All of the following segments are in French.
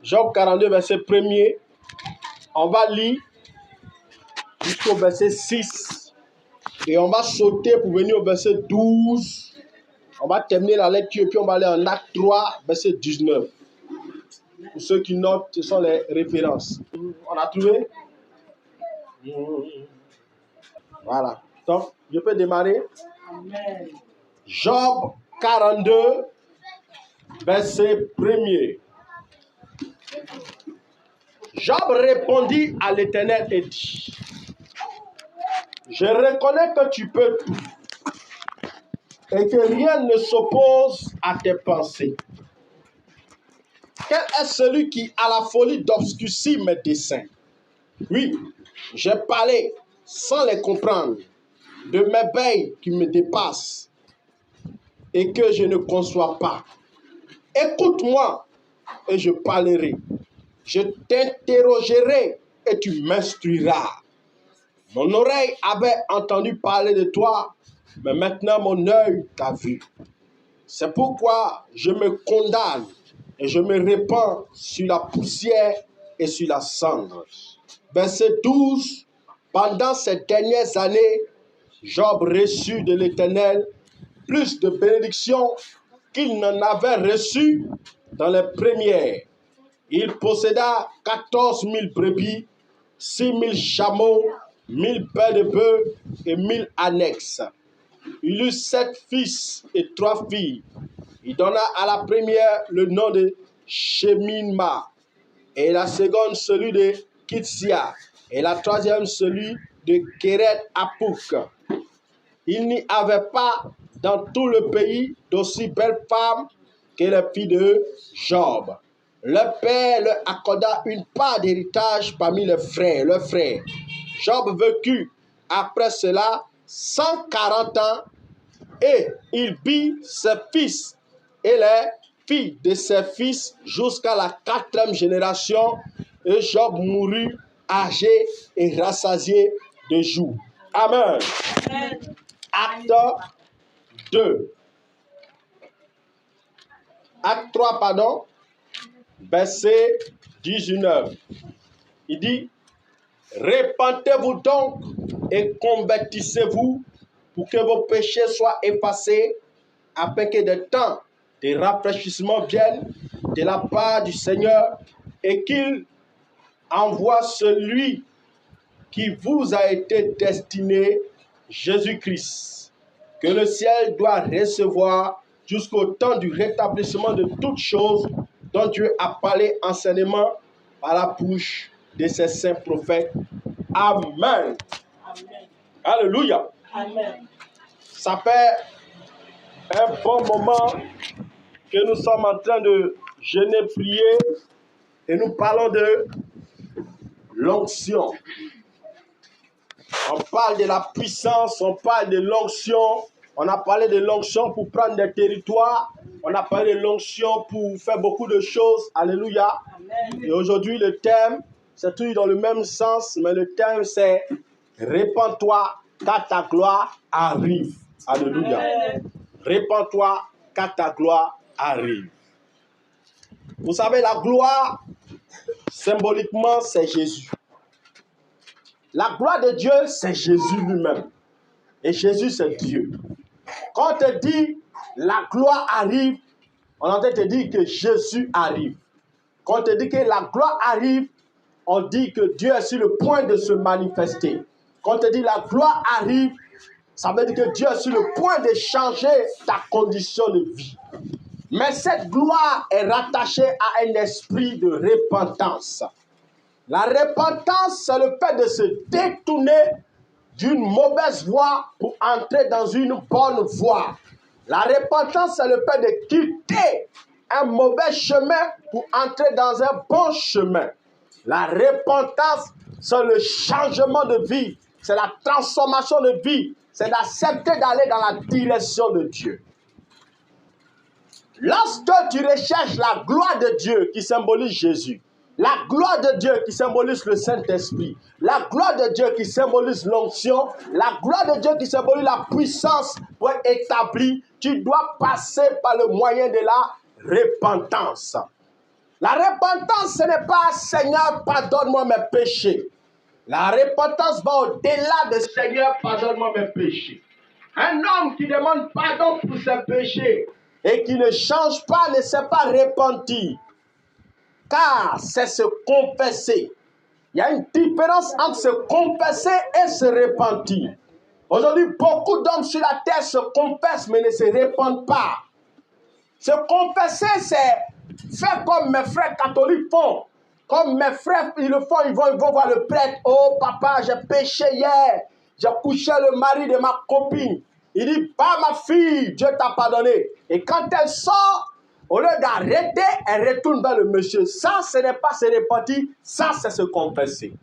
Job 42, verset 1er. On va lire jusqu'au verset 6. Et on va sauter pour venir au verset 12. On va terminer la lecture et puis on va aller en acte 3, verset 19. Pour ceux qui notent, ce sont les références. On a trouvé? Voilà. Donc, je peux démarrer. Amen. Job 42, verset 1er. Job répondit à l'Éternel et dit: je reconnais que tu peux tout et que rien ne s'oppose à tes pensées. Quel est celui qui a la folie d'obscurcir mes desseins? Oui, j'ai parlé sans les comprendre de merveilles qui me dépassent et que je ne conçois pas. Écoute-moi et je parlerai. Je t'interrogerai et tu m'instruiras. Mon oreille avait entendu parler de toi, mais maintenant mon œil t'a vu. C'est pourquoi je me condamne et je me répands sur la poussière et sur la cendre. Verset 12. Pendant ces dernières années, Job reçut de l'Éternel plus de bénédictions qu'il n'en avait reçu dans les premières. Il posséda 14 000 brebis, 6 000 chameaux, 1000 paires de bœufs et 1000 annexes. Il eut 7 fils et 3 filles. Il donna à la première le nom de Sheminma, et la seconde celui de Kitsia, et la troisième celui de Keret Apuk. Il n'y avait pas dans tout le pays d'aussi belles femmes que les filles de Job. Le père leur accorda une part d'héritage parmi leurs frères. Job vécut après cela 140 ans et il vit ses fils et les filles de ses fils jusqu'à la 4e génération. Et Job mourut âgé et rassasié de jours. Amen. Amen. Acte 2. Acte 3, pardon. Verset 19. Il dit: répentez-vous donc et convertissez-vous pour que vos péchés soient effacés, afin que des temps de rafraîchissement viennent de la part du Seigneur et qu'il envoie celui qui vous a été destiné, Jésus-Christ, que le ciel doit recevoir jusqu'au temps du rétablissement de toutes choses dont Dieu a parlé enseignement par la bouche de ses saints prophètes. Amen. Amen. Alléluia. Amen. Ça fait un bon moment que nous sommes en train de jeûner, prier, et nous parlons de l'onction. On parle de la puissance, on parle de l'onction. On a parlé de l'onction pour prendre des territoires. On a parlé de l'onction pour faire beaucoup de choses. Alléluia. Amen. Et aujourd'hui, le thème, c'est toujours dans le même sens, mais le thème, c'est « Répands-toi, car ta gloire arrive ». Alléluia. Amen. Répands-toi, car ta gloire arrive. Vous savez, la gloire, symboliquement, c'est Jésus. La gloire de Dieu, c'est Jésus lui-même. Et Jésus, c'est Dieu. Quand on te dit la gloire arrive, on entend te dire que Jésus arrive. Quand on te dit que la gloire arrive, on dit que Dieu est sur le point de se manifester. Quand on te dit la gloire arrive, ça veut dire que Dieu est sur le point de changer ta condition de vie. Mais cette gloire est rattachée à un esprit de repentance. La repentance, c'est le fait de se détourner d'une mauvaise voie pour entrer dans une bonne voie. La repentance, c'est le fait de quitter un mauvais chemin pour entrer dans un bon chemin. La repentance, c'est le changement de vie, c'est la transformation de vie, c'est d'accepter d'aller dans la direction de Dieu. Lorsque tu recherches la gloire de Dieu qui symbolise Jésus, la gloire de Dieu qui symbolise le Saint-Esprit, la gloire de Dieu qui symbolise l'onction, la gloire de Dieu qui symbolise la puissance pour être établi, tu dois passer par le moyen de la repentance. La repentance, ce n'est pas « Seigneur, pardonne-moi mes péchés ». La repentance va au-delà de « Seigneur, pardonne-moi mes péchés ». Un homme qui demande pardon pour ses péchés et qui ne change pas ne s'est pas repenti. Car c'est se confesser. Il y a une différence entre se confesser et se repentir. Aujourd'hui, beaucoup d'hommes sur la terre se confessent mais ne se repentent pas. Se confesser, c'est faire comme mes frères catholiques font. Comme mes frères, ils le font, ils vont voir le prêtre. Oh papa, j'ai péché hier. J'ai couché le mari de ma copine. Il dit, pas ma fille, Dieu t'a pardonné. Et quand elle sort, au lieu d'arrêter, elle retourne vers le monsieur. Ça, ce n'est pas se repentir, ça, c'est se confesser.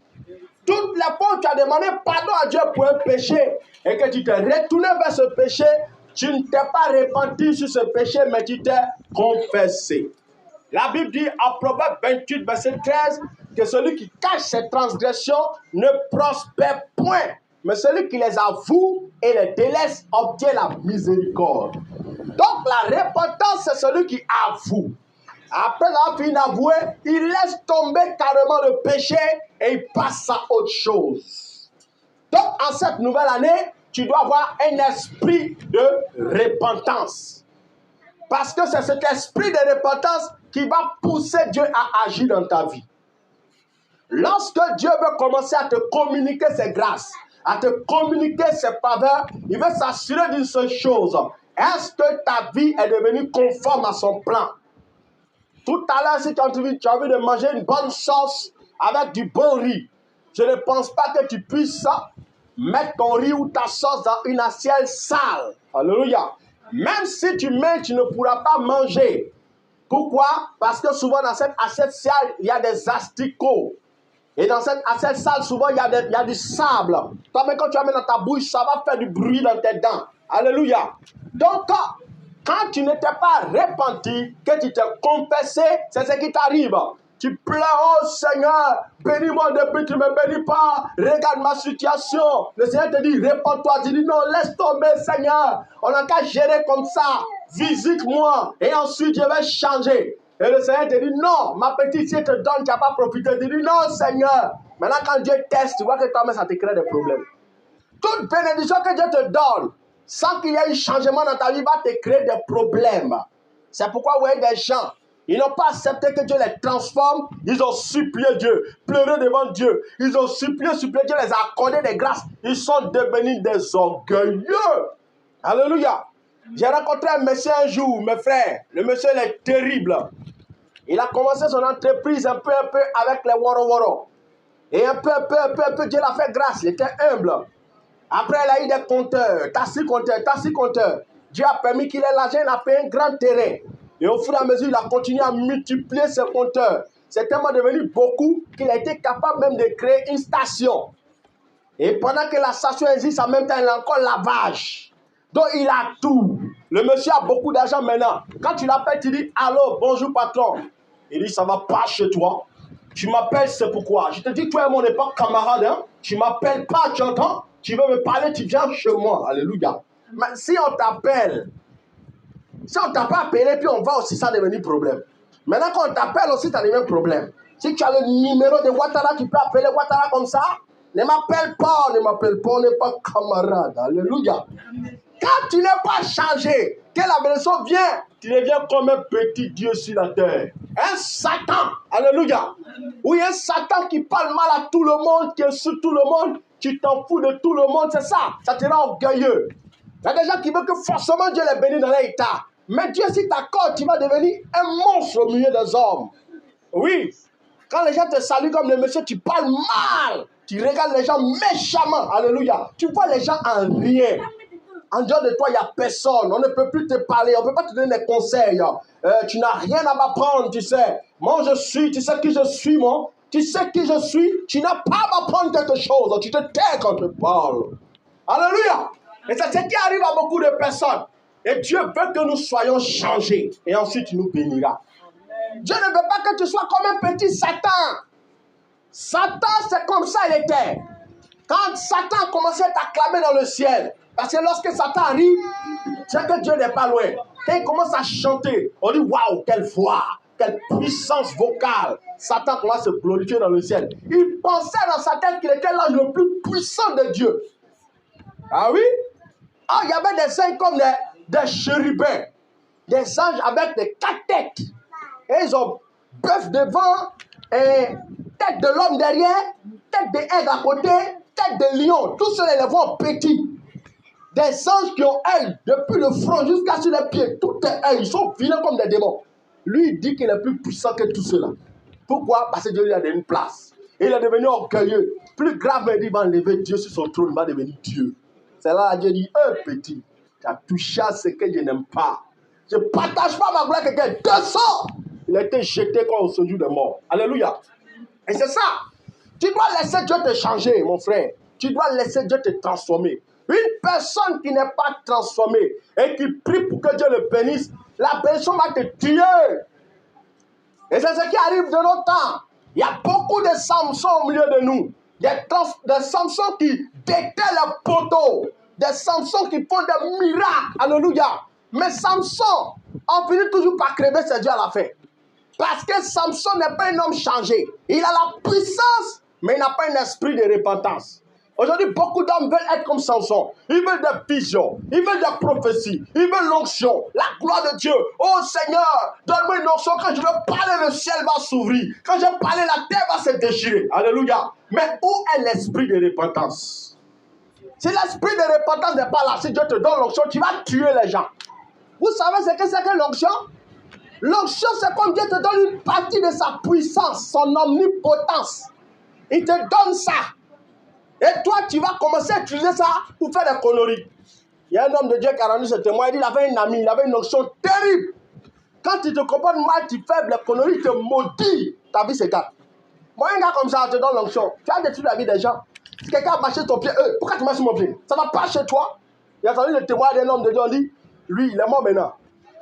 Toutes les fois où tu as demandé pardon à Dieu pour un péché et que tu t'es retourné vers ce péché, tu ne t'es pas repenti sur ce péché, mais tu t'es confessé. La Bible dit en Proverbe 28, verset 13, que celui qui cache ses transgressions ne prospère point, mais celui qui les avoue et les délaisse obtient la miséricorde. Donc la repentance, c'est celui qui avoue. Après avoir fini d'avouer, il laisse tomber carrément le péché et il passe à autre chose. Donc en cette nouvelle année, tu dois avoir un esprit de repentance. Parce que c'est cet esprit de repentance qui va pousser Dieu à agir dans ta vie. Lorsque Dieu veut commencer à te communiquer ses grâces, à te communiquer ses faveurs, il veut s'assurer d'une seule chose. Est-ce que ta vie est devenue conforme à son plan? Tout à l'heure, si tu as envie de manger une bonne sauce avec du bon riz, je ne pense pas que tu puisses mettre ton riz ou ta sauce dans une assiette sale. Alléluia. Même si tu mets, tu ne pourras pas manger. Pourquoi? Parce que souvent dans cette assiette sale, il y a des asticots. Et dans cette assiette sale, souvent, il y a du sable. Toi, mais quand tu amènes dans ta bouche, ça va faire du bruit dans tes dents. Alléluia. Donc, quand tu ne t'es pas repenti, que tu t'es confessé, c'est ce qui t'arrive. Tu pleures, oh Seigneur, bénis-moi depuis que tu ne me bénis pas. Regarde ma situation. Le Seigneur te dit, réponds-toi. Tu dis, non, laisse tomber, Seigneur. On n'a qu'à gérer comme ça. Visite-moi. Et ensuite, je vais changer. Et le Seigneur te dit, non, ma petite, si je te donne, tu n'as pas profité. Tu dis, non, Seigneur. Maintenant, quand Dieu teste, tu vois que toi-même, ça te crée des problèmes. Toute bénédiction que Dieu te donne, sans qu'il y ait un changement dans ta vie, va te créer des problèmes. C'est pourquoi vous voyez des gens, ils n'ont pas accepté que Dieu les transforme. Ils ont supplié Dieu, pleuré devant Dieu. Ils ont supplié Dieu les a accordé des grâces. Ils sont devenus des orgueilleux. Alléluia. J'ai rencontré un monsieur un jour, mes frères. Le monsieur, il est terrible. Il a commencé son entreprise un peu avec les woro-woro. Et un peu, Dieu l'a fait grâce. Il était humble. Après, il a eu des compteurs, tassi compteurs. Dieu a permis qu'il ait l'argent, il a payé un grand terrain. Et au fur et à mesure, il a continué à multiplier ses compteurs. C'est tellement devenu beaucoup qu'il a été capable même de créer une station. Et pendant que la station existe, en même temps, il a encore lavage. Donc, il a tout. Le monsieur a beaucoup d'argent maintenant. Quand tu l'appelles, tu dis, allô, bonjour patron. Il dit, ça va pas chez toi. Tu m'appelles, c'est pourquoi. Je te dis, toi et moi, on n'est pas camarades. Hein? Tu m'appelles pas, tu entends? Tu veux me parler, tu viens chez moi. Alléluia. Mais si on t'appelle, si on t'a pas appelé, puis on va aussi, ça devient un problème. Maintenant, quand on t'appelle aussi, ça devient un problème. Si tu as le numéro de Ouattara, tu peux appeler Ouattara comme ça. Ne m'appelle pas, on n'est pas camarades. Alléluia. Quand tu n'es pas changé, que la bénédiction vient, tu deviens comme un petit Dieu sur la terre. Un Satan. Alléluia. Oui, un Satan qui parle mal à tout le monde, qui insulte tout le monde. Tu t'en fous de tout le monde, c'est ça. Ça te rend orgueilleux. Il y a des gens qui veulent que forcément Dieu les bénisse dans leur état. Mais Dieu, si t'accordes, tu vas devenir un monstre au milieu des hommes. Oui. Quand les gens te saluent comme le monsieur, tu parles mal. Tu regardes les gens méchamment. Alléluia. Tu vois les gens en rien. En dehors de toi, il n'y a personne. On ne peut plus te parler. On ne peut pas te donner des conseils. Tu n'as rien à m'apprendre, tu sais. Moi, je suis. Tu sais qui je suis, moi. Tu sais qui je suis. Tu n'as pas à m'apprendre quelque chose. Tu te tais quand je parle. Alléluia. Et c'est ce qui arrive à beaucoup de personnes. Et Dieu veut que nous soyons changés. Et ensuite, il nous bénira. Dieu ne veut pas que tu sois comme un petit Satan. Satan, c'est comme ça il était. Quand Satan commençait à t'acclamer dans le ciel, parce que lorsque Satan arrive, c'est que Dieu n'est pas loin. Quand il commence à chanter, on dit waouh, quelle voix, quelle puissance vocale. Satan commence à se glorifier dans le ciel. Il pensait dans sa tête qu'il était l'ange le plus puissant de Dieu. Ah oui? Ah, il y avait des anges comme des chérubins, des anges avec des 4 têtes. Et ils ont bœuf devant, et tête de l'homme derrière, tête de aigle à côté, tête de lion. Tous ceux les voient petits. Des anges qui ont ailes depuis le front jusqu'à sur les pieds. Tout est ailes. Ils sont vilains comme des démons. Lui, il dit qu'il est plus puissant que tous ceux-là. Pourquoi? Parce que Dieu lui a donné une place. Et il est devenu orgueilleux. Plus grave, il dit, il va enlever Dieu sur son trône. Il va devenir Dieu. C'est là que Dieu dit, petit, tu as touché à ce que je n'aime pas. Je ne partage pas ma gloire avec quelqu'un. Descends. Il a été jeté comme au séjour des morts. Alléluia. Et c'est ça. Tu dois laisser Dieu te changer, mon frère. Tu dois laisser Dieu te transformer. Une personne qui n'est pas transformée et qui prie pour que Dieu le bénisse, la personne va te tuer. Et c'est ce qui arrive de nos temps. Il y a beaucoup de Samson au milieu de nous. Des Samson qui détellent les poteaux. Des Samson qui font des miracles. Alléluia. Mais Samson, on finit toujours par crever ses yeux à la fin. Parce que Samson n'est pas un homme changé. Il a la puissance, mais il n'a pas un esprit de repentance. Aujourd'hui, beaucoup d'hommes veulent être comme Samson. Ils veulent des visions, ils veulent des prophéties, ils veulent l'onction, la gloire de Dieu. Oh Seigneur, donne-moi une onction. Quand je vais parler, le ciel va s'ouvrir. Quand je vais parler, la terre va se déchirer. Alléluia. Mais où est l'esprit de repentance? Si l'esprit de repentance n'est pas là, si Dieu te donne l'onction, tu vas tuer les gens. Vous savez ce que c'est que l'onction? L'onction, c'est comme Dieu te donne une partie de sa puissance, son omnipotence. Il te donne ça. Et toi, tu vas commencer à utiliser ça pour faire des conneries. Il y a un homme de Dieu qui a rendu ce témoin. Il dit, il avait un ami, il avait une onction terrible. Quand tu te comportes mal, tu fais des conneries, il te maudit. Ta vie s'égale. Moi, un gars comme ça, on te donne l'onction. Tu as détruit la vie des gens. Si quelqu'un a marché ton pied, pourquoi tu marches sur mon pied? Ça ne va pas chez toi. Il a entendu le témoin d'un homme de Dieu. On dit, lui, il est mort maintenant.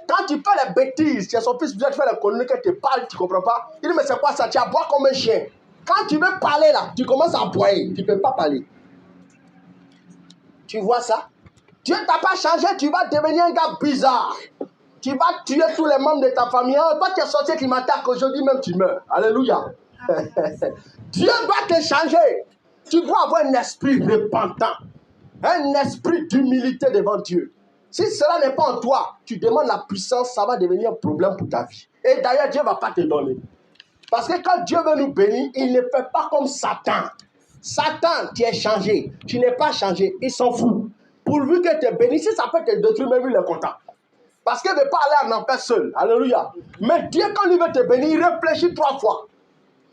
Quand tu fais les bêtises, tu as son fils, tu fais les conneries, qu'il te parle, tu ne comprends pas. Il dit, mais c'est quoi ça? Tu aboies comme un chien. Quand tu veux parler là, tu commences à aboyer. Tu ne peux pas parler. Tu vois ça? Dieu ne t'a pas changé, tu vas devenir un gars bizarre. Tu vas tuer tous les membres de ta famille. Toi, tu es sorti qui m'attaque, aujourd'hui même tu meurs. Alléluia. Dieu doit te changer. Tu dois avoir un esprit repentant. Un esprit d'humilité devant Dieu. Si cela n'est pas en toi, tu demandes la puissance, ça va devenir un problème pour ta vie. Et d'ailleurs, Dieu ne va pas te donner. Parce que quand Dieu veut nous bénir, il ne fait pas comme Satan. Satan, tu es changé. Tu n'es pas changé. Il s'en fout. Pourvu que tu es béni, si ça peut te détruire, même lui, il est content. Parce qu'il ne veut pas aller en enfer seul. Alléluia. Mais Dieu, quand il veut te bénir, il réfléchit 3 fois.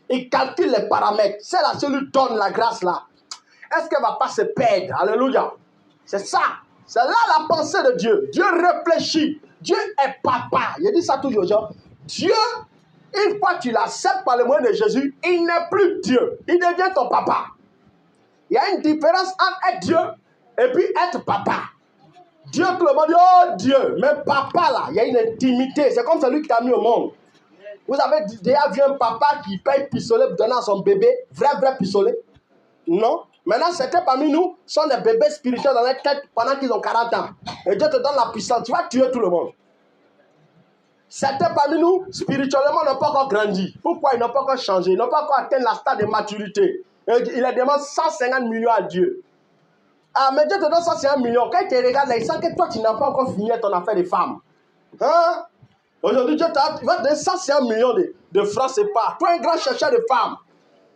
Il calcule les paramètres. C'est là, celui qui donne la grâce là. Est-ce qu'elle ne va pas se perdre? Alléluia. C'est ça. C'est là la pensée de Dieu. Dieu réfléchit. Dieu est papa. Il dit ça toujours aux gens. Dieu, une fois que tu l'acceptes par le moyen de Jésus, il n'est plus Dieu. Il devient ton papa. Il y a une différence entre être Dieu et puis être papa. Dieu, tout le monde dit, oh Dieu. Mais papa là, il y a une intimité. C'est comme celui qui t'a mis au monde. Vous avez déjà vu un papa qui paye pistolet pour donner à son bébé, vrai pistolet? Non. Maintenant, certains parmi nous sont des bébés spirituels dans leur tête pendant qu'ils ont 40 ans. Et Dieu te donne la puissance. Tu vas tuer tout le monde. Certains parmi nous, spirituellement, n'ont pas encore grandi. Pourquoi ils n'ont pas encore changé? Ils n'ont pas encore atteint la stade de maturité. Et il leur demande 150 millions à Dieu. Ah, mais Dieu te donne 150 millions. Quand il te regarde là, il sent que toi, tu n'as pas encore fini ton affaire de femme. Hein? Aujourd'hui, Dieu va te donner 150 millions de francs CFA. Toi, un grand chercheur de femmes.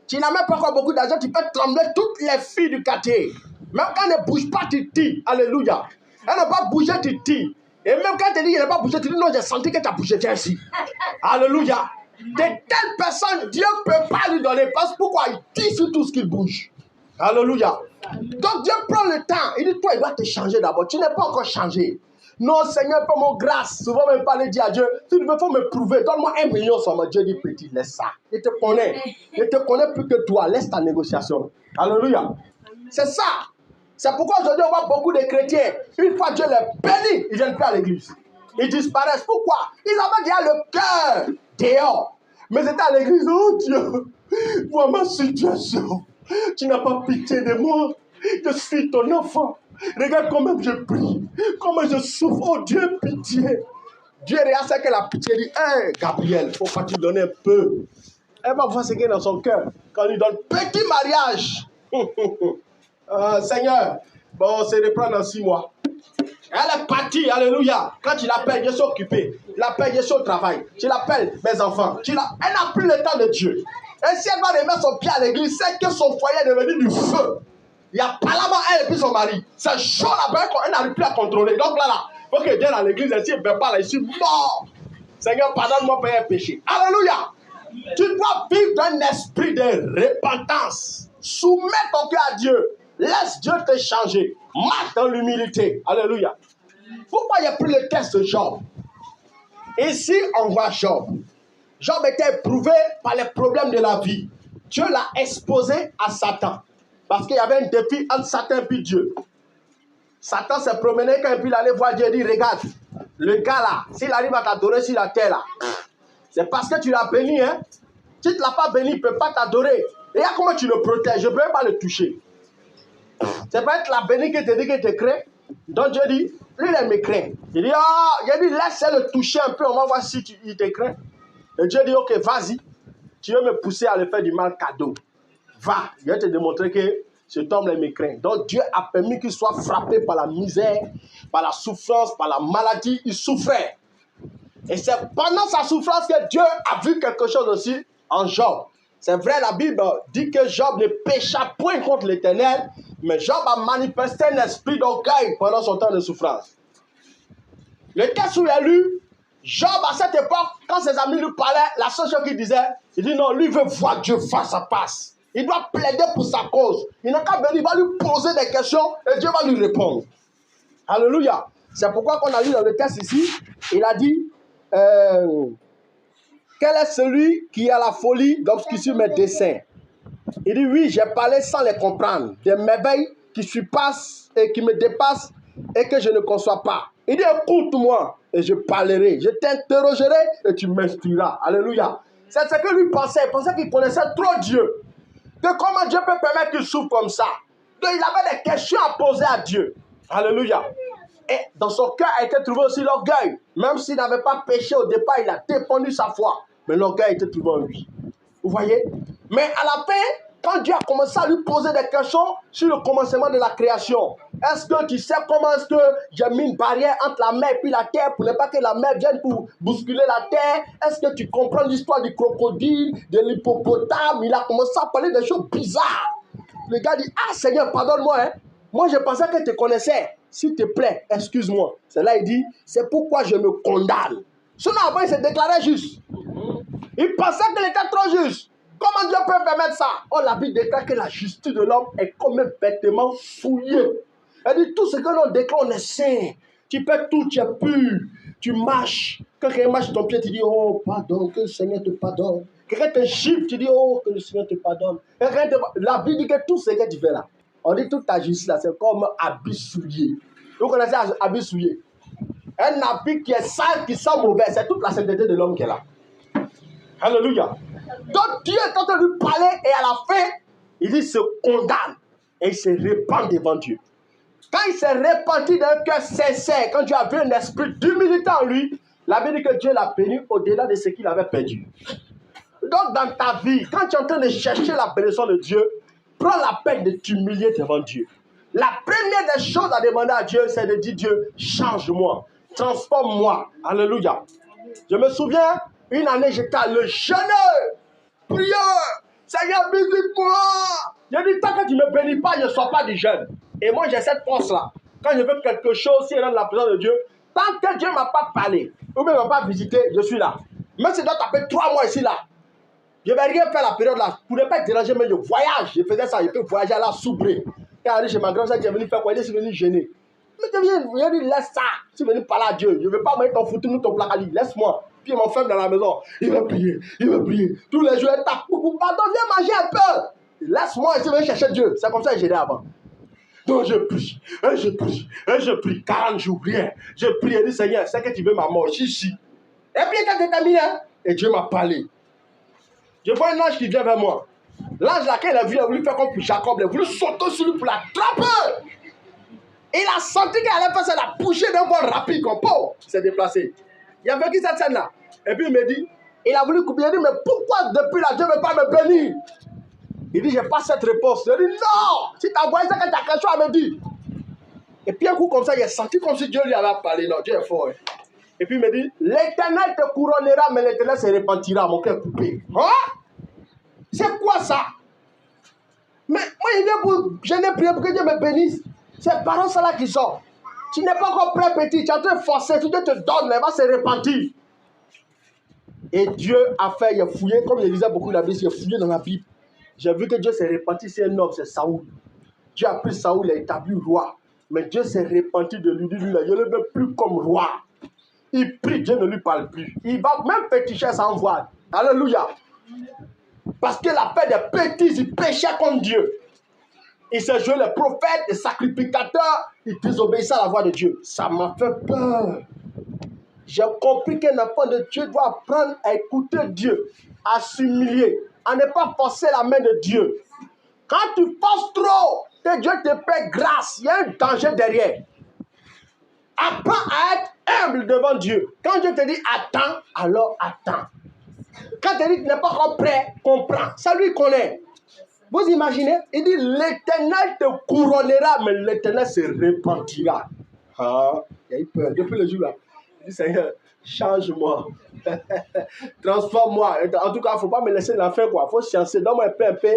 Tu n'as même pas encore beaucoup d'argent, tu peux trembler toutes les filles du quartier. Même quand elles ne bougent pas, tu tires. Alléluia. Elles n'ont pas bougé, tu tires. Et même quand tu dis qu'elles n'ont pas bougé, tu dis non, j'ai senti que tu as bougé, tiens ici. Alléluia. De telles personnes, Dieu ne peut pas lui donner. Parce pourquoi? Il tire sur tout ce qui bouge. Alléluia. Donc Dieu prend le temps. Il dit, toi, il doit te changer d'abord. Tu n'es pas encore changé. Non, Seigneur, pour mon grâce. Souvent, même pas le dire à Dieu. Si tu veux, faut me prouver. Donne-moi 1 million sur moi. Dieu dit, petit, laisse ça. Il te connaît. Il te connaît plus que toi. Laisse ta négociation. Alléluia. C'est ça. C'est pourquoi aujourd'hui, on voit beaucoup de chrétiens. Une fois Dieu les bénit, ils ne viennent plus à l'église. Ils disparaissent. Pourquoi? Ils avaient déjà le cœur dehors. Mais c'était à l'église. Oh Dieu, vois ma situation. Tu n'as pas pitié de moi. Je suis ton enfant. Regarde comment je prie, comment je souffre. Oh Dieu, pitié. Dieu regarde ce qu'elle a pitié, dit, hey, Gabriel, il ne faut pas te donner un peu. Elle va voir ce qu'il y a dans son cœur. Quand on lui donne petit mariage. Seigneur, bon, on se reprend dans 6 mois. Elle est partie, alléluia. Quand tu l'appelles, je suis occupé. Tu l'appelles, je suis au travail. Tu l'appelles, mes enfants. Elle n'a plus le temps de Dieu. Et si elle va remettre son pied à l'église, c'est que son foyer est devenu du feu. Il y a pas là-bas elle et puis son mari. C'est chaud là-bas qu'elle n'arrive plus à contrôler. Donc là, il faut qu'elle vienne à l'église et si elle ne veut pas là, je suis mort. Seigneur, pardonne-moi pour un péché. Alléluia. Tu dois vivre d'un esprit de repentance. Soumets ton cœur à Dieu. Laisse Dieu te changer. Marche dans l'humilité. Alléluia. Pourquoi il n'y a plus le test de Job? Ici, on voit Job. Job était éprouvé par les problèmes de la vie. Dieu l'a exposé à Satan. Parce qu'il y avait un défi entre Satan et puis Dieu. Satan s'est promené quand il allait voir Dieu et dit, regarde, le gars là, s'il arrive à t'adorer sur la terre là, c'est parce que tu l'as béni, hein. Si tu ne l'as pas béni, il ne peut pas t'adorer. Regarde comment tu le protèges, je ne peux même pas le toucher. C'est pas être la béni qui te dit qu'il te craint. Donc Dieu dit, lui il me craint. Il dit, laisse-le le toucher un peu, on va voir si il te craint. Et Dieu dit, ok, vas-y, tu veux me pousser à le faire du mal cadeau. Va, je vais te démontrer que cet homme-là me craint. Donc Dieu a permis qu'il soit frappé par la misère, par la souffrance, par la maladie. Il souffrait. Et c'est pendant sa souffrance que Dieu a vu quelque chose aussi en Job. C'est vrai, la Bible dit que Job ne pécha point contre l'Éternel, mais Job a manifesté un esprit d'orgueil pendant son temps de souffrance. Le texte où il a lu, Job, à cette époque, quand ses amis lui parlaient, la seule chose qu'il disait, il dit non, lui veut voir Dieu face à face. Il doit plaider pour sa cause. Il n'a qu'à venir, il va lui poser des questions et Dieu va lui répondre. Alléluia. C'est pourquoi qu'on a lu dans le texte ici, il a dit, quel est celui qui a la folie d'obscurcir mes desseins? Il dit, oui, j'ai parlé sans les comprendre, des merveilles qui surpassent et qui me dépassent et que je ne conçois pas. Il dit, écoute-moi et je parlerai, je t'interrogerai et tu m'instruiras. Alléluia. C'est ce que lui pensait. Il pensait qu'il connaissait trop Dieu. Que comment Dieu peut permettre qu'il souffre comme ça? Donc il avait des questions à poser à Dieu. Alléluia. Et dans son cœur a été trouvé aussi l'orgueil. Même s'il n'avait pas péché au départ, il a défendu sa foi. Mais l'orgueil a été trouvé en lui. Vous voyez? Mais à la fin, quand Dieu a commencé à lui poser des questions sur le commencement de la création, est-ce que tu sais comment est-ce que j'ai mis une barrière entre la mer et puis la terre pour ne pas que la mer vienne pour bousculer la terre? Est-ce que tu comprends l'histoire du crocodile, de l'hippopotame? Il a commencé à parler des choses bizarres. Le gars dit, ah Seigneur, pardonne-moi, hein. Moi je pensais que tu connaissais. S'il te plaît, excuse-moi. C'est là il dit, c'est pourquoi je me condamne. Sinon après il s'est déclaré juste. Il pensait qu'il était trop juste. Comment Dieu peut permettre ça? Oh, la Bible déclare que la justice de l'homme est comme un vêtement souillé. Elle dit, tout ce que l'on déclare, on est saint. Tu fais tout, tu es pur. Tu marches. Quand quelqu'un marche sur ton pied, tu dis, oh, pardon, que le Seigneur te pardonne. Quelqu'un te gifle, tu dis, oh, que le Seigneur te pardonne. La Bible dit que tout ce que tu fais là, on dit toute ta justice là, c'est comme habit souillé. Vous connaissez habit souillé? Un habit qui est sale, qui sent mauvais, c'est toute la sainteté de l'homme qui est là. Alléluia. Donc Dieu est en train de lui parler et à la fin, il se condamne et il se répand devant Dieu. Quand il s'est repenti d'un cœur sincère, quand Dieu a vu un esprit d'humilité en lui, la Bible dit que Dieu l'a béni au-delà de ce qu'il avait perdu. Donc dans ta vie, quand tu es en train de chercher la bénédiction de Dieu, prends la peine de t'humilier devant Dieu. La première des choses à demander à Dieu, c'est de dire, Dieu, change-moi, transforme-moi. Alléluia. Je me souviens, une année, j'étais à le jeûner, prière, Seigneur, visite-moi. Je dis, tant que tu ne me bénis pas, je ne sors pas du jeûne. Et moi, j'ai cette force-là. Quand je veux quelque chose, si elle est dans la présence de Dieu, tant que Dieu ne m'a pas parlé, ou même ne m'a pas visité, je suis là. Même si je dois taper 3 mois ici, là, je ne vais rien faire la période là. Pour ne pas être dérangé, mais je voyage. Je faisais ça, je peux voyager à la Soubré. Quand elle est chez ma grand-sœur, qui est venue faire quoi? Elle est venue gêner. Mais je dis, laisse ça. Je suis venu parler à Dieu. Je ne veux pas mettre ton foutu ou ton placali. Laisse-moi. Puis mon frère dans la maison, il va prier, il va prier. Tous les jours, il tape. Pardon, viens manger un peu. Laisse-moi, je vais chercher Dieu. C'est comme ça que j'ai dit avant. Donc je prie, et je prie, et je prie. 40 jours, rien. Je prie et dis, Seigneur, c'est que tu veux ma mort. Ici. Et puis, quand tu terminé, et Dieu m'a parlé. Je vois un ange qui vient vers moi. L'ange là, quand il a vu, il a voulu faire comme pour Jacob, il a voulu sauter sur lui pour l'attraper. Il a senti qu'elle allait faire ça, il a poussé d'un vol rapide comme Paul s'est déplacé. Il a vécu cette scène-là. Et puis il me dit, il a voulu couper. Il a dit, mais pourquoi depuis là, Dieu ne veut pas me bénir? Il dit, je n'ai pas cette réponse. Il dit, non, si tu as envoyé ça, que tu as quelque chose à me dire. Et puis un coup comme ça, il a senti comme si Dieu lui avait parlé. Non, Dieu est fort. Hein. Et puis il me dit, l'Éternel te couronnera, mais l'Éternel se repentira. Mon cœur coupé. Hein? C'est quoi ça? Mais moi, il vient pour... Je n'ai prié pour que Dieu me bénisse. Ces paroles, c'est là qui sont. Tu n'es pas encore prêt, petit. Tu es en train de forcer. Si Dieu te donne, il va se repentir. Et Dieu a fait, il a fouillé, comme je disais beaucoup la Bible, il a fouillé dans la Bible. J'ai vu que Dieu s'est repenti, c'est un homme, c'est Saoul. Dieu a pris Saoul, il a établi roi. Mais Dieu s'est repenti de lui, lui, je ne le veux plus comme roi. Il prie, Dieu ne lui parle plus. Il va même péticher sans voix. Alléluia. Parce qu'il a fait des bêtises, il péchait contre Dieu. Il s'est joué les prophètes, les sacrificateurs, il désobéissait à la voix de Dieu. Ça m'a fait peur. J'ai compris qu'un enfant de Dieu doit apprendre à écouter Dieu, à s'humilier, à ne pas forcer la main de Dieu. Quand tu forces trop, que Dieu te fait grâce, il y a un danger derrière. Apprends à être humble devant Dieu. Quand Dieu te dit attends, alors attends. Quand il dit tu n'es pas encore prêt, comprends. Ça lui connaît. Vous imaginez? Il dit l'Éternel te couronnera, mais l'Éternel se repentira. Ah, il a eu peur. Depuis le jour là, il dit Seigneur, change-moi. Transforme-moi. En tout cas, il ne faut pas me laisser la fin, quoi. Il faut chancer. Donne-moi un peu.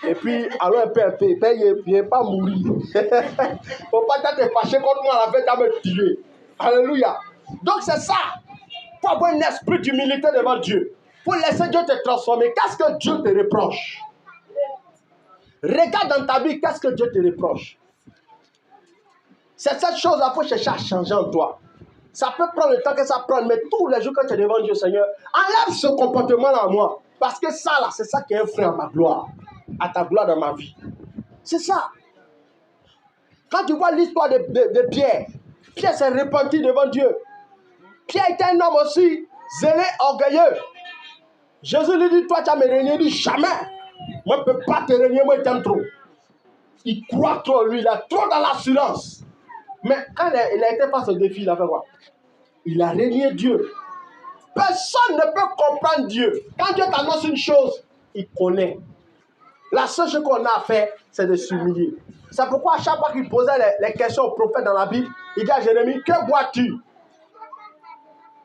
Et puis, allons un peu. Il ne pas mourir. Il ne faut pas te fâcher contre moi à la fin, tu vas me tuer. Alléluia. Donc, c'est ça. Il faut avoir un esprit d'humilité devant Dieu. Il faut laisser Dieu te transformer. Qu'est-ce que Dieu te reproche? Regarde dans ta vie, qu'est-ce que Dieu te reproche? C'est cette chose-là, il faut chercher à changer en toi. Ça peut prendre le temps que ça prend, mais tous les jours que tu es devant Dieu, Seigneur, enlève ce comportement-là à moi. Parce que ça, là, c'est ça qui est un frein à ma gloire, à ta gloire dans ma vie. C'est ça. Quand tu vois l'histoire de Pierre, Pierre s'est repenti devant Dieu. Pierre était un homme aussi zélé, orgueilleux. Jésus lui dit, toi tu as me régné, il dit jamais. Moi je ne peux pas te régner, moi je t'aime trop. Il croit trop lui, il a trop dans l'assurance. Mais quand il a été face au défi, il a fait quoi? Il a régné Dieu. Personne ne peut comprendre Dieu. Quand Dieu t'annonce une chose, il connaît. La seule chose qu'on a à faire, c'est de s'humilier. C'est pourquoi à chaque fois qu'il posait les questions au prophète dans la Bible, il dit à Jérémie, que bois-tu?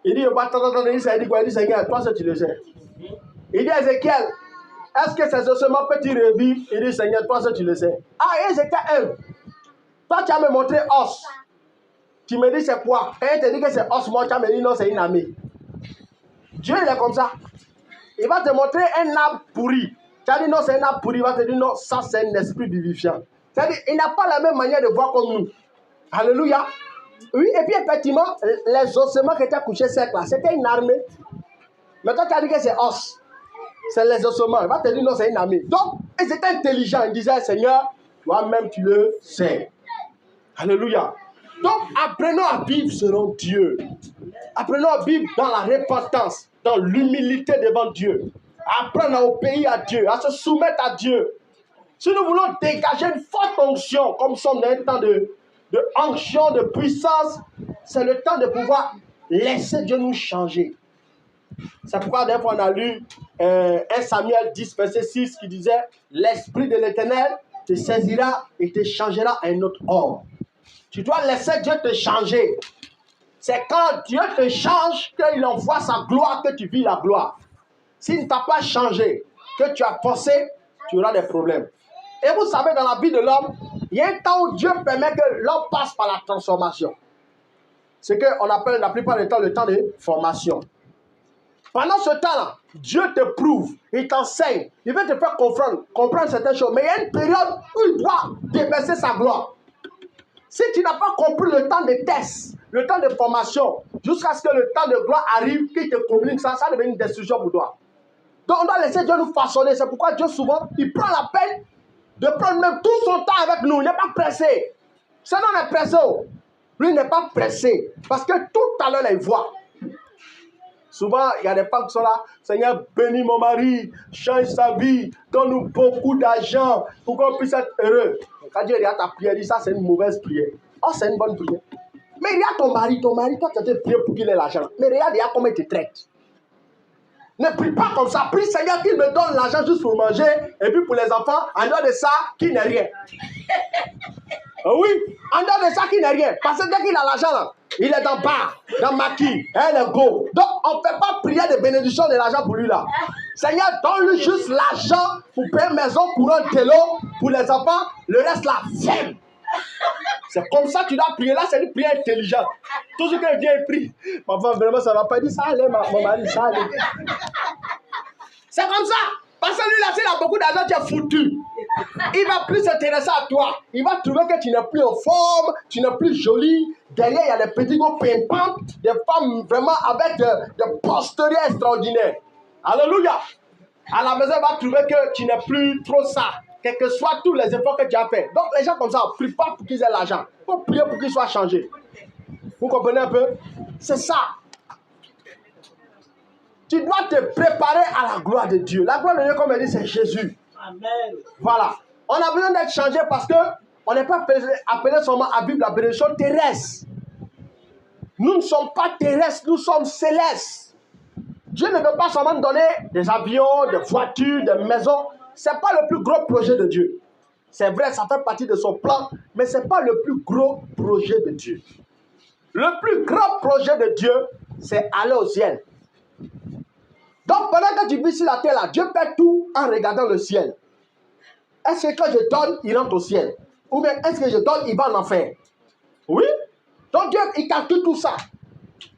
Il dit, il dit, Seigneur, toi seul tu le sais. Il dit à Ézéchiel, est-ce que ces ossements peuvent-ils revivre? Il dit, Seigneur, toi seul tu le sais. Ah, Ézéchiel 1. Toi tu as me montré os. Tu me dis c'est quoi? Quand il te dit que c'est os mort, tu as me dit non, c'est une armée. Dieu il est comme ça. Il va te montrer un arbre pourri. Tu as dit non, c'est un arbre pourri. Il va te dire non, ça c'est un esprit vivifiant. C'est-à-dire, il n'a pas la même manière de voir comme nous. Alléluia. Oui, et puis effectivement, les ossements qui étaient couchés secs là, c'était une armée. Mais toi tu as dit que c'est os. C'est les ossements. Il va te dire non, c'est une armée. Donc, ils étaient intelligents. Ils disaient, Seigneur, toi-même tu le sais. Alléluia. Donc, apprenons à vivre selon Dieu. Apprenons à vivre dans la repentance, dans l'humilité devant Dieu. Apprendre à obéir à Dieu, à se soumettre à Dieu. Si nous voulons dégager une forte onction, comme nous sommes dans un temps de onction, de puissance, c'est le temps de pouvoir laisser Dieu nous changer. C'est pourquoi d'un fois on a lu 1 Samuel 10, verset 6 qui disait « L'Esprit de l'Éternel te saisira et te changera à un autre homme. » Tu dois laisser Dieu te changer. C'est quand Dieu te change qu'il envoie sa gloire que tu vis la gloire. S'il ne t'a pas changé, que tu as forcé, tu auras des problèmes. Et vous savez, dans la vie de l'homme, il y a un temps où Dieu permet que l'homme passe par la transformation. C'est ce qu'on appelle la plupart du temps le temps de formation. Pendant ce temps-là, Dieu te prouve, il t'enseigne, il veut te faire comprendre certaines choses. Mais il y a une période où il doit déverser sa gloire. Si tu n'as pas compris le temps de test, le temps de formation, jusqu'à ce que le temps de gloire arrive, qu'il te communique ça, ça devient une destruction pour toi. Donc on doit laisser Dieu nous façonner. C'est pourquoi Dieu souvent, il prend la peine de prendre même tout son temps avec nous. Il n'est pas pressé. Sinon on est pressé. Lui il n'est pas pressé. Parce que tout à l'heure, il voit. Souvent, il y a des femmes qui sont là. Seigneur, bénis mon mari, change sa vie, donne-nous beaucoup d'argent pour qu'on puisse être heureux. Quand Dieu regarde ta prière, il dit ça, c'est une mauvaise prière. Oh, c'est une bonne prière. Mais regarde ton mari, toi tu as été prié pour qu'il ait l'argent. Mais regarde déjà comment il te traite. Ne prie pas comme ça. Prie Seigneur qu'il me donne l'argent juste pour manger. Et puis pour les enfants, en dehors de ça, qu'il n'ait rien. Oui, en dehors de ça, qu'il n'ait rien. Parce que dès qu'il a l'argent là, il est dans bar, dans maquis, elle est go. Donc on ne fait pas prier de bénédiction de l'argent pour lui là. Seigneur, donne-lui juste l'argent pour payer maison, courant, télo, pour les enfants. Le reste là, ferme. C'est comme ça que tu dois prier. Là, c'est une prière intelligente. Tout ce qu'elle vient et prie. Ma femme, vraiment, ça ne va pas dire ça. Allez, mon mari, ça allait. C'est comme ça. Parce que lui, là, s'il a beaucoup d'argent, tu es foutu. Il va plus s'intéresser à toi. Il va trouver que tu n'es plus en forme, tu n'es plus jolie. Derrière, il y a des petits gros pimpants, des femmes vraiment avec de postérieurs extraordinaires. Alléluia. À la maison, il va trouver que tu n'es plus trop ça. Quels que soient tous les efforts que tu as fait. Donc, les gens comme ça, ne prient pas pour qu'ils aient l'argent. Il faut prier pour qu'ils soient changés. Vous comprenez un peu? C'est ça. Tu dois te préparer à la gloire de Dieu. La gloire de Dieu, comme elle dit, c'est Jésus. Amen. Voilà. On a besoin d'être changé parce qu'on n'est pas appelé seulement à vivre la bénédiction terrestre. Nous ne sommes pas terrestres, nous sommes célestes. Dieu ne veut pas seulement donner des avions, des voitures, des maisons. Ce n'est pas le plus gros projet de Dieu. C'est vrai, ça fait partie de son plan, mais ce n'est pas le plus gros projet de Dieu. Le plus grand projet de Dieu, c'est aller au ciel. Donc, pendant que tu vis sur la terre, là, Dieu fait tout en regardant le ciel. Est-ce que quand je donne, il rentre au ciel? Ou bien est-ce que je donne, il va en enfer? Oui. Donc, Dieu, il calcule tout ça.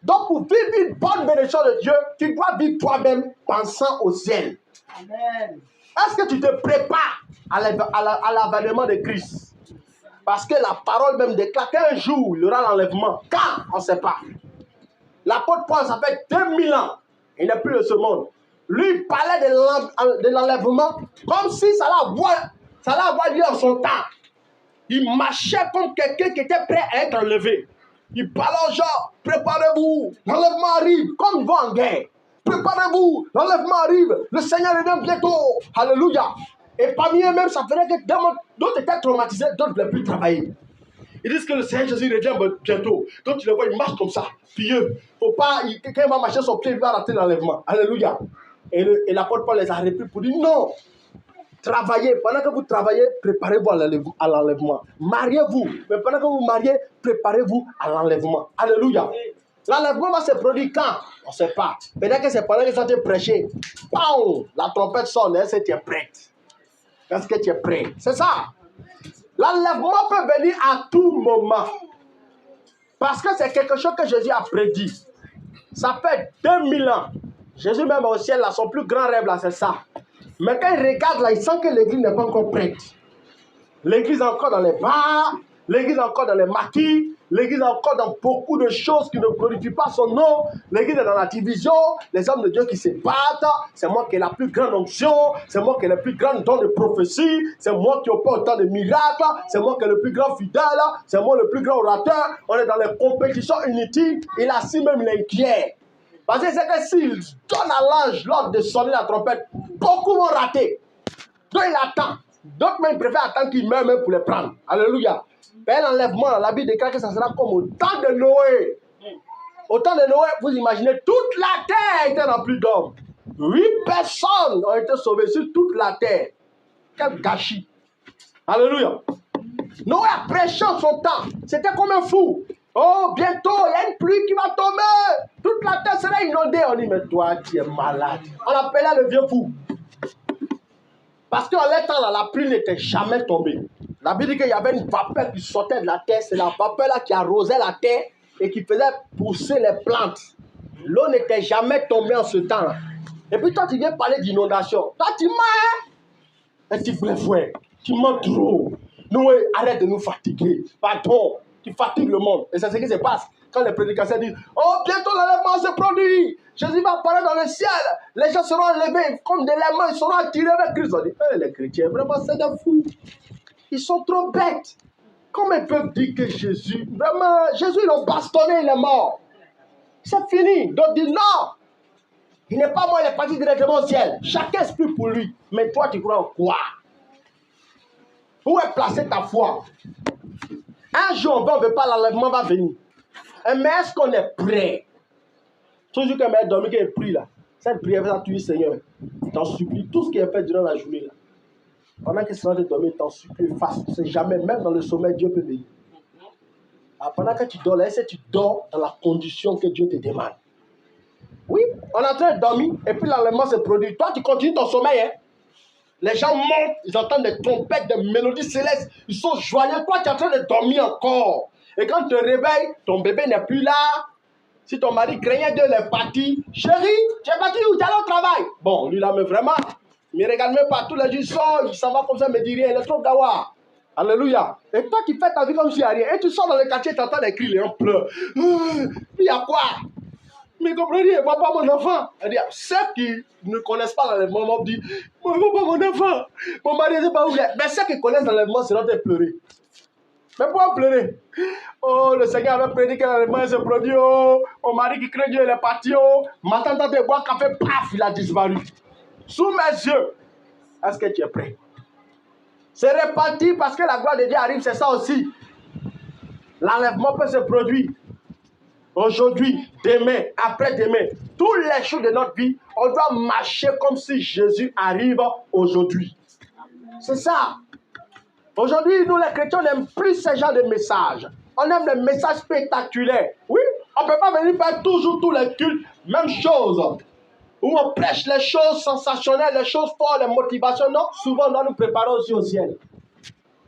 Donc, pour vivre une bonne bénédiction de Dieu, tu dois vivre toi-même pensant au ciel. Amen. Est-ce que tu te prépares à l'avènement de Christ? Parce que la parole même déclare qu'un jour, il y aura l'enlèvement. Quand? On ne sait pas. L'apôtre Paul, ça fait 2000 ans. Il n'est plus de ce monde. Lui, il parlait de l'enlèvement comme si ça allait avoir lieu en son temps. Il marchait comme quelqu'un qui était prêt à être enlevé. Il parlait aux gens, préparez-vous, l'enlèvement arrive, comme ils vont en guerre. Préparez-vous, l'enlèvement arrive, le Seigneur revient bientôt. Alléluia. Et parmi eux-mêmes, ça faisait que d'autres étaient traumatisés, d'autres ne voulaient plus travailler. Ils disent que le Seigneur Jésus revient bientôt. Donc tu le vois, il marche comme ça, pieux. Faut pas, quand il va marcher son pied, il va rater l'enlèvement. Alléluia. Et l'apôtre Paul les a repris pour dire non. Travaillez. Pendant que vous travaillez, préparez-vous à l'enlèvement. Mariez-vous. Mais pendant que vous mariez, préparez-vous à l'enlèvement. Alléluia. L'enlèvement va se produire quand? On ne sait pas. Peut-être que c'est pendant que ça te prêcher. Pow! La trompette sonne. Est-ce que tu es prête? Est-ce que tu es prêt? C'est ça. L'enlèvement peut venir à tout moment. Parce que c'est quelque chose que Jésus a prédit. Ça fait 2000 ans. Jésus même au ciel, là, son plus grand rêve, là, c'est ça. Mais quand il regarde, là, il sent que l'église n'est pas encore prête. L'église est encore dans les bars, l'église est encore dans les maquis, l'église est encore dans beaucoup de choses qui ne glorifient pas son nom. L'église est dans la division, les hommes de Dieu qui se battent. C'est moi qui ai la plus grande onction, c'est moi qui ai le plus grand don de prophétie, c'est moi qui opère autant de miracles, c'est moi qui ai le plus grand fidèle, c'est moi le plus grand orateur. On est dans les compétitions inutiles, et là, si même il est inquiet. Parce que c'est que s'il donne à l'ange l'ordre de sonner la trompette, beaucoup vont rater. Donc il attend. D'autres même préfèrent attendre qu'il meure même pour les prendre. Alléluia. Mais l'enlèvement, la Bible déclare que ça sera comme au temps de Noé. Au temps de Noé, vous imaginez, toute la terre était remplie d'hommes. 8 personnes ont été sauvées sur toute la terre. Quel gâchis. Alléluia. Noé a prêché en son temps. C'était comme un fou. Oh, bientôt, il y a une pluie qui va tomber. Toute la terre sera inondée. On dit, mais toi, tu es malade. On appelait le vieux fou. Parce qu'en les temps, là, la pluie n'était jamais tombée. La Bible dit qu'il y avait une vapeur qui sortait de la terre. C'est la vapeur là qui arrosait la terre et qui faisait pousser les plantes. L'eau n'était jamais tombée en ce temps-là. Et puis toi, tu viens parler d'inondation. Toi, tu mens. Et tu frère, tu mens trop. Nous, arrête de nous fatiguer. Pardon. Tu fatigues le monde. Et c'est ce qui se passe quand les prédicateurs disent « Oh, bientôt l'enlèvement se produit. Jésus va apparaître dans le ciel. Les gens seront enlevés comme des lémons. Ils seront attirés vers Christ. » On dit « Les chrétiens, vraiment, c'est des fous. Ils sont trop bêtes. Comment ils peuvent dire que Jésus, vraiment, Jésus, ils l'ont bastonné, il est mort. C'est fini. Donc, dit non. Il n'est pas mort, il est parti directement au ciel. Chaque esprit pour lui. Mais toi, tu crois en quoi? Où est placée ta foi? Un jour, on ne veut pas, l'enlèvement va venir. Mais est-ce qu'on est prêt? Toujours que m'a dormi, qu'il prie là. Cette prière, ça tu dis, Seigneur, t'en supplie, tout ce qui est fait durant la journée là. Pendant que Seigneur te dormir, t'en supplie, fasse. C'est jamais, même dans le sommeil, Dieu peut bénir. Pendant que tu dors là, est-ce que tu dors dans la condition que Dieu te demande? Oui, on est en train de dormir, et puis l'enlèvement se produit. Toi, tu continues ton sommeil, hein? Les gens montent, ils entendent des trompettes, des mélodies célestes, ils sont joyeux. Toi, tu es en train de dormir encore. Et quand tu te réveilles, ton bébé n'est plus là. Si ton mari craignait Dieu, il est parti. Chérie, tu es parti où? Tu es allé au travail. Bon, lui là, mais vraiment, il ne regarde même pas. Tous les jours, il sort, il s'en va comme ça, il ne me dit rien. Il est trop gawa. Alléluia. Et toi qui fais ta vie comme s'il n'y a rien. Et tu sors dans le quartier, tu entends des cris, les gens pleurent. Il y a quoi? Mais comprenez, il ne voit pas mon enfant. Ceux qui ne connaissent pas l'enlèvement disent, je ne vois pas mon enfant. Mon mari ne sait pas où il est. Mais ceux qui connaissent l'enlèvement, c'est là de pleurer. Mais pourquoi pleurer? Oh, le Seigneur avait prédit que l'enlèvement se produit. Oh, mon mari qui craint Dieu, il est parti. Oh, ma tante de boire café, paf, il a disparu. Sous mes yeux. Est-ce que tu es prêt? C'est réparti parce que la gloire de Dieu arrive, c'est ça aussi. L'enlèvement peut se produire. Aujourd'hui, demain, après-demain, tous les jours de notre vie, on doit marcher comme si Jésus arrive aujourd'hui. C'est ça. Aujourd'hui, nous les chrétiens, on n'aime plus ce genre de messages. On aime les messages spectaculaires. Oui, on ne peut pas venir faire toujours tous les cultes, même chose. Où on prêche les choses sensationnelles, les choses fortes, les motivations. Non, souvent on doit nous préparer aussi au ciel.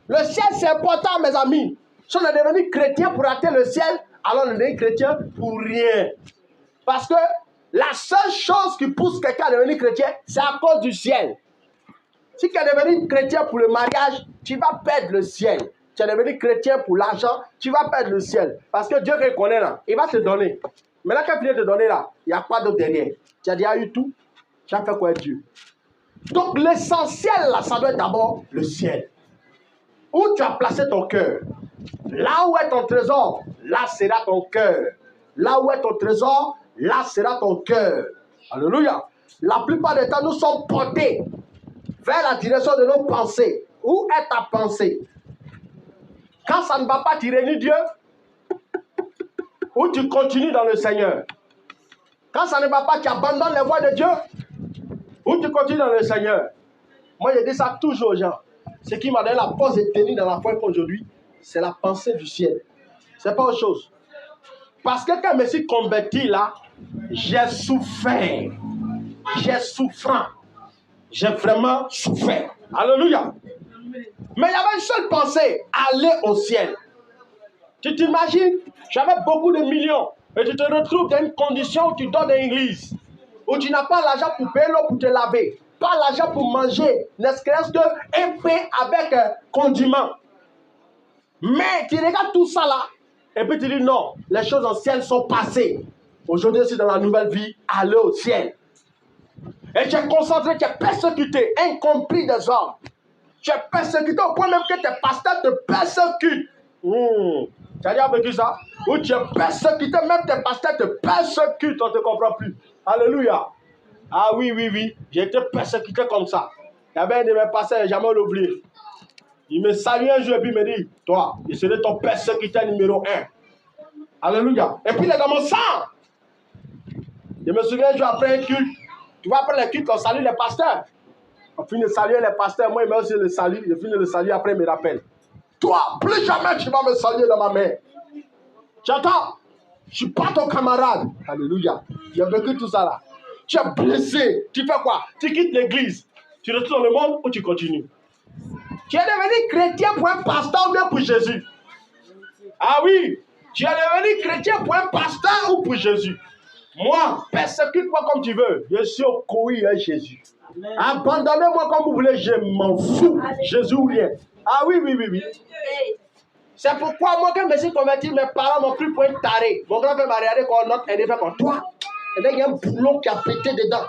Le ciel, c'est important, mes amis. Si on est devenu chrétien pour atteindre le ciel, alors on est devenu chrétien pour rien. Parce que la seule chose qui pousse quelqu'un à devenir chrétien, c'est à cause du ciel. Si tu es devenu chrétien pour le mariage, tu vas perdre le ciel. Tu es devenu chrétien pour l'argent, tu vas perdre le ciel. Parce que Dieu reconnaît là, il va te donner. Maintenant qu'il vient te donner là, il n'y a pas d'autre derrière. Tu as déjà eu tout, tu as fait quoi Dieu? Donc l'essentiel là, ça doit être d'abord le ciel. Où tu as placé ton cœur. Là où est ton trésor, là sera ton cœur. Là où est ton trésor, là sera ton cœur. Alléluia. La plupart des temps, nous sommes portés vers la direction de nos pensées. Où est ta pensée? Quand ça ne va pas, tu réunis Dieu, ou tu continues dans le Seigneur. Quand ça ne va pas, tu abandonnes les voies de Dieu, ou tu continues dans le Seigneur. Moi, je dis ça toujours aux gens. Ce qui m'a donné la force de tenir dans la foi aujourd'hui, c'est la pensée du ciel. Ce n'est pas autre chose. Parce que quand je me suis converti là, j'ai souffert. J'ai souffert. J'ai vraiment souffert. Alléluia. Mais il y avait une seule pensée, aller au ciel. Tu t'imagines, j'avais beaucoup de millions et tu te retrouves dans une condition où tu dors dans l'église, où tu n'as pas l'argent pour payer l'eau pour te laver, pas l'argent pour manger, n'est-ce qu'un pain avec condiment. Mais tu regardes tout ça là, et puis tu dis non, les choses anciennes sont passées. Aujourd'hui, c'est dans la nouvelle vie, aller au ciel. Et tu es concentré, tu es persécuté, incompris des hommes. Tu es persécuté au point même que tes pasteurs te persécutent. Tu as déjà vécu ça? Où tu es persécuté, même tes pasteurs te persécutent, on ne te comprend plus. Alléluia. Ah oui, oui, oui, j'ai été persécuté comme ça. Il y avait un de mes pasteurs, je n'ai jamais oublié. Il me salue un jour et puis il me dit, toi, je serai ton persécuteur numéro 1. Alléluia. Et puis il est dans mon sang. Je me souviens un jour après un culte. Tu vois, après le culte, on salue les pasteurs. On finit de saluer les pasteurs. Moi, il m'a aussi le salut. Je finis de le saluer, après il me rappelle. Toi, plus jamais tu vas me saluer dans ma main. Tu entends? Je ne suis pas ton camarade. Alléluia. J'ai vécu tout ça là. Tu es blessé. Tu fais quoi? Tu quittes l'église. Tu retournes dans le monde ou tu continues? Tu es devenu chrétien pour un pasteur ou bien pour Jésus? Ah oui. Tu es devenu chrétien pour un pasteur ou pour Jésus? Moi, persécute-moi comme tu veux. Je suis au couille à Jésus. Abandonnez-moi comme vous voulez, je m'en fous. Jésus ou rien. Ah oui, oui, oui, oui. C'est pourquoi moi, quand je me suis converti, mes parents m'ont pris pour un taré. Mon grand-père m'a regardé comme notre et il fait comme toi. Et là, il y a un boulon qui a pété dedans.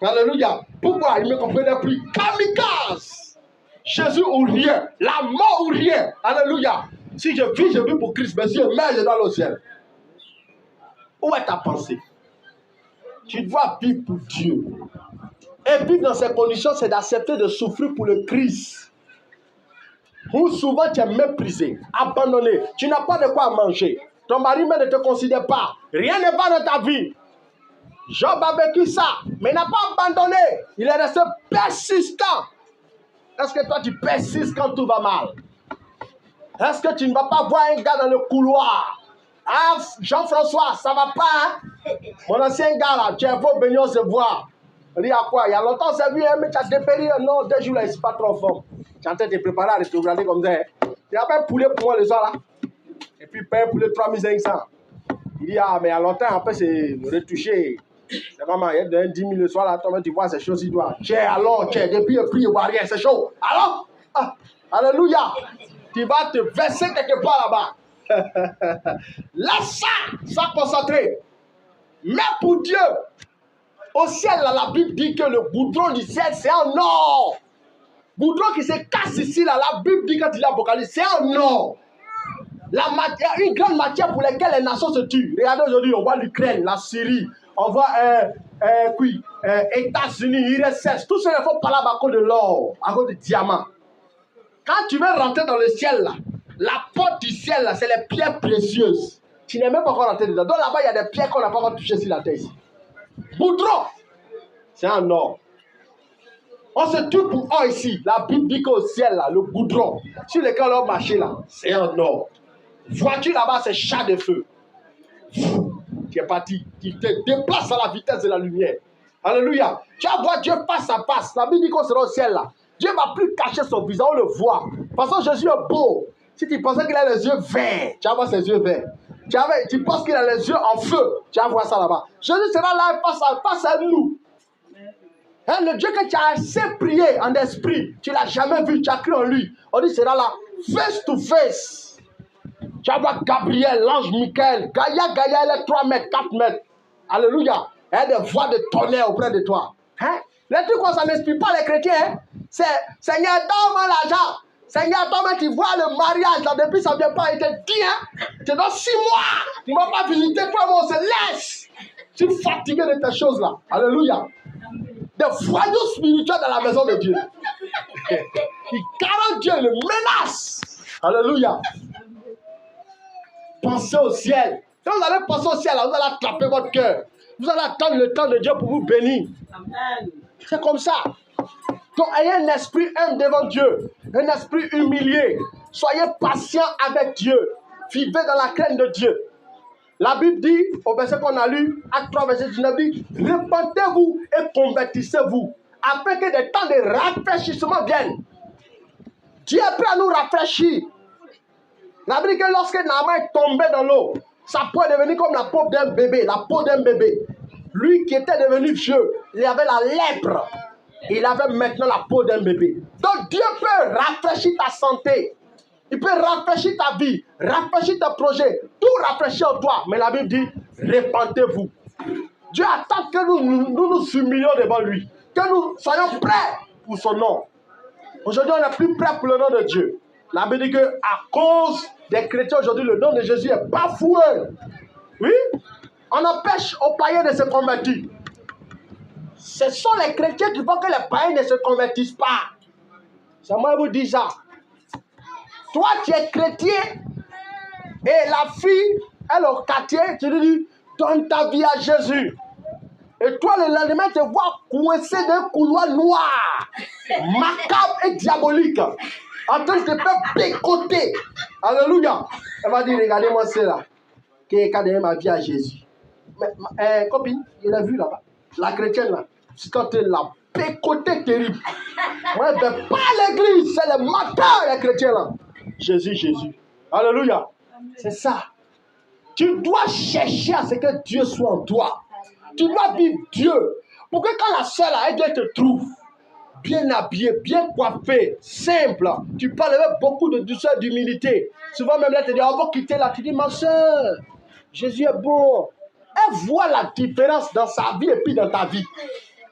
Alléluia. Pourquoi? Il ne me comprenait plus. Kamikaze. Jésus ou rien. La mort ou rien. Alléluia. Si je vis pour Christ. Mais si je meurs, je dois aller au ciel. Où est ta pensée? Tu dois vivre pour Dieu. Et vivre dans ces conditions, c'est d'accepter de souffrir pour le Christ. Où souvent tu es méprisé, abandonné. Tu n'as pas de quoi manger. Ton mari même ne te considère pas. Rien ne va dans ta vie. Job a vécu ça, mais il n'a pas abandonné. Il est resté persistant. Est-ce que toi tu persistes quand tout va mal? Est-ce que tu ne vas pas voir un gars dans le couloir? Ah, Jean-François, ça va pas, hein? Mon ancien gars là, tu es beau, Beignon se voir. On dit à quoi? Il y a longtemps, c'est vu, hein, mais tu as dépéri. Non, 2 jours là, il ne suis pas trop fort. Tu es en train de te préparer à rétrograder comme ça. Hein? Tu n'as pas un poulet pour moi le soir là? Et puis, paye un poulet 3500. Il dit, ah, mais il y a longtemps, après, c'est retouché. C'est vraiment, il y a 10 000 le soir là, toi, tu vois, c'est chaud si toi. Tiens, alors, tiens, depuis le prix, il ne voit rien, c'est chaud. Alors, ah, alléluia. Tu vas te verser quelque part là-bas. Laisse ça, sois concentré. Mais pour Dieu, au ciel, là, la Bible dit que le goudron du ciel, c'est en or. Goudron qui se casse ici, là, la Bible dit quand il est Apocalypse, c'est en or. La matière, une grande matière pour laquelle les nations se tuent. Regardez aujourd'hui, on voit l'Ukraine, la Syrie, on voit États-Unis, IRSS, tout cela faut parler à cause de l'or, à cause du diamant. Quand tu veux rentrer dans le ciel, là, la porte du ciel, là, c'est les pierres précieuses. Tu n'es même pas encore rentré dedans. Donc là-bas, il y a des pierres qu'on n'a pas encore touchées sur la terre ici. Goudron, c'est en or. On se tue pour or ici. La Bible dit qu'au ciel, là, le goudron, sur lequel on marche là, c'est en or. Voiture là-bas, c'est chat de feu. Tu es parti. Tu te déplaces à la vitesse de la lumière. Alléluia. Tu vas voir Dieu face à face. La Bible dit qu'on sera au ciel là. Dieu ne va plus cacher son visage, on le voit. Parce que Jésus est beau. Si tu pensais qu'il a les yeux verts, tu vas voir ses yeux verts. Tu penses qu'il a les yeux en feu, tu vas voir ça là-bas. Jésus sera là face à nous. Hein, le Dieu que tu as assez prié en esprit, tu ne l'as jamais vu, tu as cru en lui. On dit sera là, face to face. Tu vas voir Gabriel, l'ange Michael, Gaïa, elle est 3 mètres, 4 mètres. Alléluia. Il y a des voix de tonnerre auprès de toi. Hein? Les trucs comme ça n'inspire pas les chrétiens. Hein? C'est Seigneur, donne-moi l'argent. Seigneur, toi-même, tu vois le mariage, là, depuis ça ne vient pas, il te dit, hein, tu es dans 6 mois, tu ne vas pas visiter, toi, on se laisse. Tu es fatigué de tes choses là. Alléluia. Des voyous spirituels dans la maison de Dieu. Ils garant Dieu, ils le menacent. Alléluia. Pensez au ciel. Quand vous allez penser au ciel, là, vous allez attraper votre cœur. Vous allez attendre le temps de Dieu pour vous bénir. Amen. C'est comme ça. Donc, ayez un esprit humble devant Dieu, un esprit humilié. Soyez patient avec Dieu. Vivez dans la crainte de Dieu. La Bible dit, au verset qu'on a lu, Acte 3, verset 19, dit, repentez-vous et convertissez-vous, afin que des temps de rafraîchissement viennent. Dieu est prêt à nous rafraîchir. La Bible dit que lorsque Naaman est tombé dans l'eau, sa peau est devenue comme la peau d'un bébé, la peau d'un bébé. Lui qui était devenu vieux, il avait la lèpre. Il avait maintenant la peau d'un bébé. Donc Dieu peut rafraîchir ta santé. Il peut rafraîchir ta vie, rafraîchir tes projets, tout rafraîchir en toi. Mais la Bible dit, repentez-vous. Dieu attend que nous humilions devant lui. Que nous soyons prêts pour son nom. Aujourd'hui, on n'est plus prêts pour le nom de Dieu. La Bible dit qu'à cause des chrétiens aujourd'hui, le nom de Jésus est bafoué. Oui, on empêche aux païens de se convertir. Ce sont les chrétiens qui font que les païens ne se convertissent pas. C'est moi qui vous dis ça. Toi, tu es chrétien et la fille, elle est au quartier, tu lui dis, donne ta vie à Jésus. Et toi, le lendemain, tu vois coincé d'un couloir noir, macabre et diabolique, en train de te faire pécoter. Alléluia. Elle va dire, regardez-moi celle-là, qui a donné ma vie à Jésus. Mais, copine, il l'a vu là-bas. La chrétienne là, c'est quand elle l'a pécoté terrible. Moi, je ne vais pas à l'église, c'est le matin, les chrétiens là. Jésus, Jésus. Alléluia. C'est ça. Tu dois chercher à ce que Dieu soit en toi. Tu dois vivre Dieu. Pour que quand la sœur là, elle te trouve bien habillé, bien coiffé, simple, tu parles avec beaucoup de douceur, d'humilité. Souvent même là, tu dis, on va quitter là. Tu dis, ma soeur, Jésus est bon. Elle voit la différence dans sa vie et puis dans ta vie.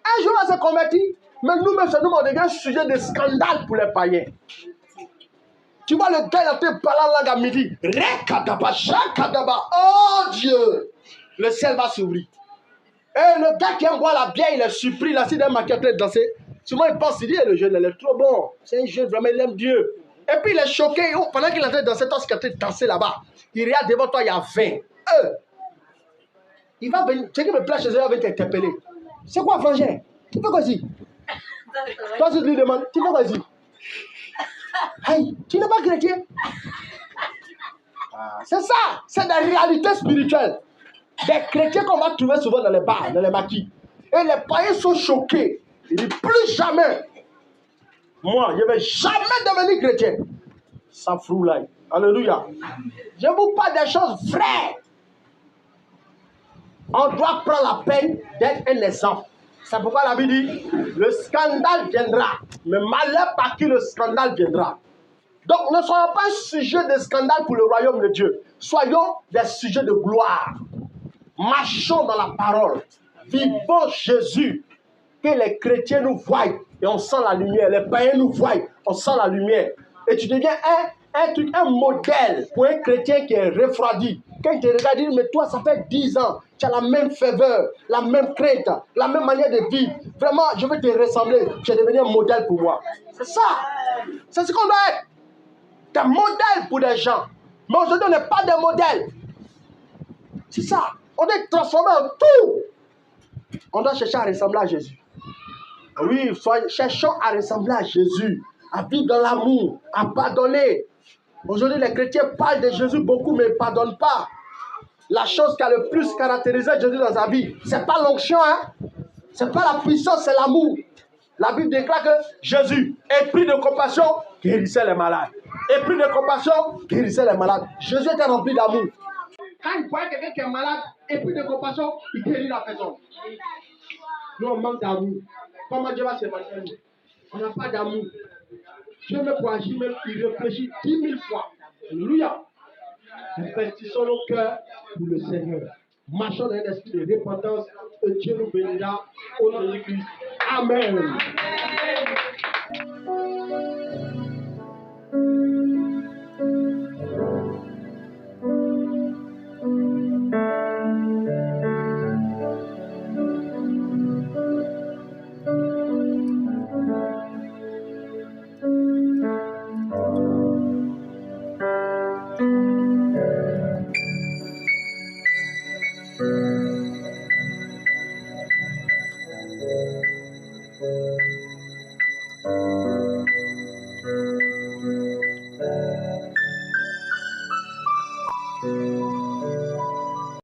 Un jour, elle s'est convertie, mais nous-mêmes, on devient sujet de scandale pour les païens. Tu vois le gars, il a été parlant langue à midi. Rekadaba, shakadaba. Oh Dieu! Le ciel va s'ouvrir. Et le gars qui aime boire la bière, il est surpris. Là, si d'un maquette de danser, souvent il pense, il dit, le jeune, il est trop bon. C'est un jeune, vraiment, il aime Dieu. Et puis il est choqué. Oh, pendant qu'il est en train de danser, toi, ce qu'il est en train de danser là-bas, il regarde devant toi, il y a 20. Il va venir. Ce qui me plaît chez eux, il va venir t'interpeller. C'est quoi, frangin? Tu fais quoi ici? Toi, tu lui demandes, tu fais quoi ici? Hey, tu n'es pas chrétien? C'est ça, c'est des réalités spirituelles. Des chrétiens qu'on va trouver souvent dans les bars, dans les maquis. Et les païens sont choqués. Ils disent plus jamais. Moi, je ne vais jamais devenir chrétien. Ça fout là. Alléluia. Je vous parle des choses vraies. On doit prendre la peine d'être un exemple. C'est pourquoi la Bible dit, le scandale viendra. Mais malheur par qui le scandale viendra. Donc ne soyons pas sujets de scandale pour le royaume de Dieu. Soyons des sujets de gloire. Marchons dans la parole. Vivons Jésus. Que les chrétiens nous voient et on sent la lumière. Les païens nous voient, on sent la lumière. Et tu deviens un modèle pour un chrétien qui est refroidi. Quand il te regarde, il dit, mais toi, ça fait 10 ans, tu as la même ferveur, la même crainte, la même manière de vivre. Vraiment, je veux te ressembler. Tu es devenu un modèle pour moi. C'est ça. C'est ce qu'on doit être. Des modèles pour des gens. Mais aujourd'hui, on n'est pas des modèles. C'est ça. On doit être transformé en tout. On doit chercher à ressembler à Jésus. Oui, cherchons à ressembler à Jésus, à vivre dans l'amour, à pardonner. Aujourd'hui, les chrétiens parlent de Jésus beaucoup, mais ne pardonnent pas. La chose qui a le plus caractérisé Jésus dans sa vie, ce n'est pas l'onction, hein? Ce n'est pas la puissance, c'est l'amour. La Bible déclare que Jésus, épris de compassion, guérissait les malades. Épris de compassion, guérissait les malades. Jésus était rempli d'amour. Quand il voit quelqu'un qui est malade, épris de compassion, il guérit la personne. Nous, on manque d'amour. Comment Dieu va se manifester? On n'a pas d'amour. Dieu me pour agir, même il réfléchit 10 000 fois. Alléluia. Investissons nos cœurs pour le Seigneur. Marchons dans un esprit de repentance et Dieu nous bénira au nom de Christ. Amen.